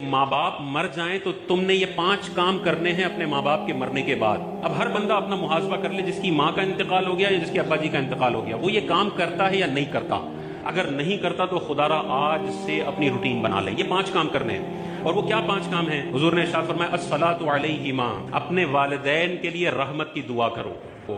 ماں باپ مر جائیں تو تم نے یہ 5 کام کرنے ہیں اپنے ماں باپ کے مرنے کے بعد۔ اب ہر بندہ اپنا محاسبہ کر لے، جس کی ماں کا انتقال ہو گیا یا جس کے ابا جی کا انتقال ہو گیا، وہ یہ کام کرتا ہے یا نہیں کرتا۔ اگر نہیں کرتا تو خدا را آج سے اپنی روٹین بنا لے۔ یہ 5 کام کرنے ہیں، اور وہ کیا 5 کام ہیں؟ حضور نے ارشاد فرمایا الصلاۃ علیہما، اپنے والدین کے لیے رحمت کی دعا کرو۔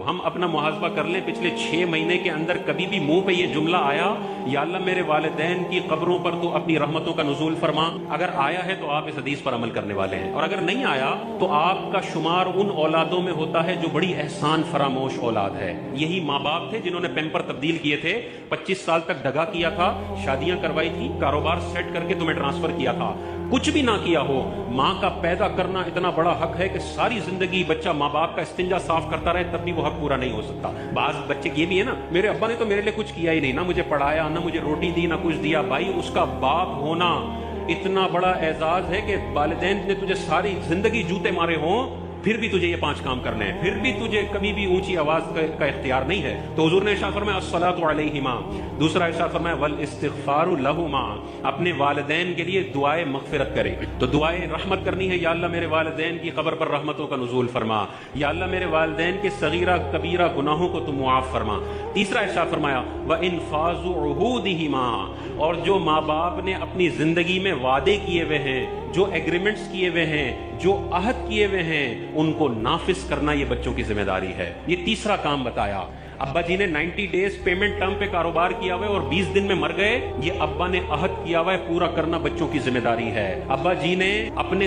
ہم اپنا محاسبہ کر لیں، پچھلے 6 مہینے کے اندر کبھی بھی منہ پہ یہ جملہ آیا یا اللہ میرے والدین کی قبروں پر تو اپنی رحمتوں کا نزول فرما؟ اگر آیا ہے تو آپ اس حدیث پر عمل کرنے والے ہیں، اور اگر نہیں آیا تو آپ کا شمار ان اولادوں میں ہوتا ہے جو بڑی احسان فراموش اولاد ہے۔ یہی ماں باپ تھے جنہوں نے پیمپر تبدیل کیے تھے، 25 سال تک دگا کیا تھا، شادیاں کروائی تھی، کاروبار سیٹ کر کے تمہیں ٹرانسفر کیا تھا، کچھ بھی نہ کیا ہو۔ ماں کا پیدا کرنا اتنا بڑا حق ہے کہ ساری زندگی بچہ ماں باپ کا استنجا صاف کرتا رہے تب بھی وہ حق پورا نہیں ہو سکتا۔ بعض بچے یہ بھی ہے نا، میرے ابا نے تو میرے لیے کچھ کیا ہی نہیں، نہ مجھے پڑھایا، نہ مجھے روٹی دی، نہ کچھ دیا۔ بھائی اس کا باپ ہونا اتنا بڑا اعزاز ہے کہ والدین نے تجھے ساری زندگی جوتے مارے ہوں پھر بھی تجھے یہ 5 کام کرنے ہیں، پھر بھی تجھے کبھی بھی اونچی آواز کا اختیار نہیں ہے۔ تو حضور نے ارشاد فرمایا الصلاۃ علیہما، دوسرا ارشاد فرمایا والاستغفار لہما، اپنے والدین کے لیے دعائے مغفرت کرے۔ تو دعائے رحمت کرنی ہے، یا اللہ میرے والدین کی قبر پر رحمتوں کا نزول فرما، یا اللہ میرے والدین کے صغیرہ کبیرہ گناہوں کو تم معاف فرما۔ تیسرا ارشاد فرمایا وانفاذ عہودہما، اور جو ماں باپ نے اپنی زندگی میں وعدے کیے ہوئے ہیں، جو ایگریمنٹس کیے ہوئے ہیں، جو عہد کیے ہوئے ہیں، ان کو نافذ کرنا یہ بچوں کی ذمہ داری ہے۔ یہ تیسرا کام بتایا۔ ابا جی نے 90 ڈیز پیمنٹ ٹرم پہ کاروبار کیا ہوا ہے اور 20 دن میں مر گئے، یہ ابا نے عہد کیا ہوا ہے، پورا کرنا بچوں کی ذمہ داری ہے۔ ابا جی نے اپنے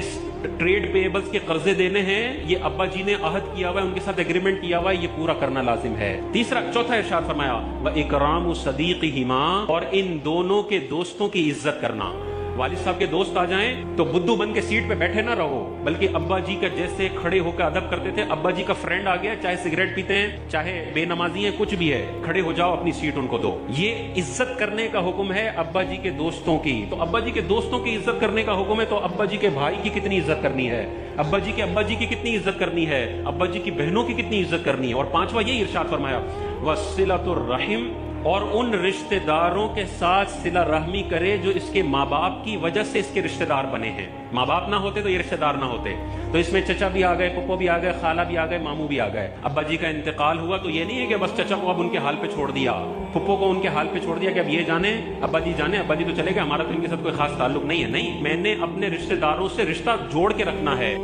ٹریڈ پیبلز کے قرضے دینے ہیں، یہ ابا جی نے عہد کیا ہوا ہے، ان کے ساتھ ایگریمنٹ کیا ہوا ہے، یہ پورا کرنا لازم ہے۔ چوتھا ارشاد فرمایا وَإِكْرَامُ صَدِيقِهِمَا، اور ان دونوں کے دوستوں کی عزت کرنا۔ والد صاحب کے دوست آ جائیں تو بدھو بن کے سیٹ پہ بیٹھے نہ رہو، بلکہ ابا جی کا جیسے کھڑے ہو کے ادب کرتے تھے، ابا جی کا فرینڈ آ گیا، چاہے سگریٹ پیتے ہیں، چاہے بے نمازی ہیں، کچھ بھی ہے، کھڑے ہو جاؤ، اپنی سیٹ ان کو دو۔ یہ عزت کرنے کا حکم ہے ابا جی کے دوستوں کی۔ تو ابا جی کے دوستوں کی عزت کرنے کا حکم ہے، تو ابا جی کے بھائی کی کتنی عزت کرنی ہے، ابا جی کے ابا جی کی کتنی عزت کرنی ہے، ابا جی کی بہنوں کی کتنی عزت کرنی ہے۔ اور 5واں یہی ارشاد فرمایا وَصِلَةُ الرَّحِمِ، اور ان رشتہ داروں کے ساتھ صلہ رحمی کرے جو اس کے ماں باپ کی وجہ سے اس کے رشتہ دار بنے ہیں۔ ماں باپ نہ ہوتے تو یہ رشتہ دار نہ ہوتے۔ تو اس میں چچا بھی آ گئے، پپو بھی آ گئے، خالہ بھی آ گئے، ماموں بھی آ گئے۔ ابا جی کا انتقال ہوا تو یہ نہیں ہے کہ بس چچا کو اب ان کے حال پہ چھوڑ دیا، پپو کو ان کے حال پہ چھوڑ دیا کہ اب یہ جانے ابا جی جانے، ابا جی تو چلے گئے، ہمارا تو ان کے ساتھ کوئی خاص تعلق نہیں ہے۔ نہیں، میں نے اپنے رشتہ داروں سے رشتہ جوڑ کے رکھنا ہے۔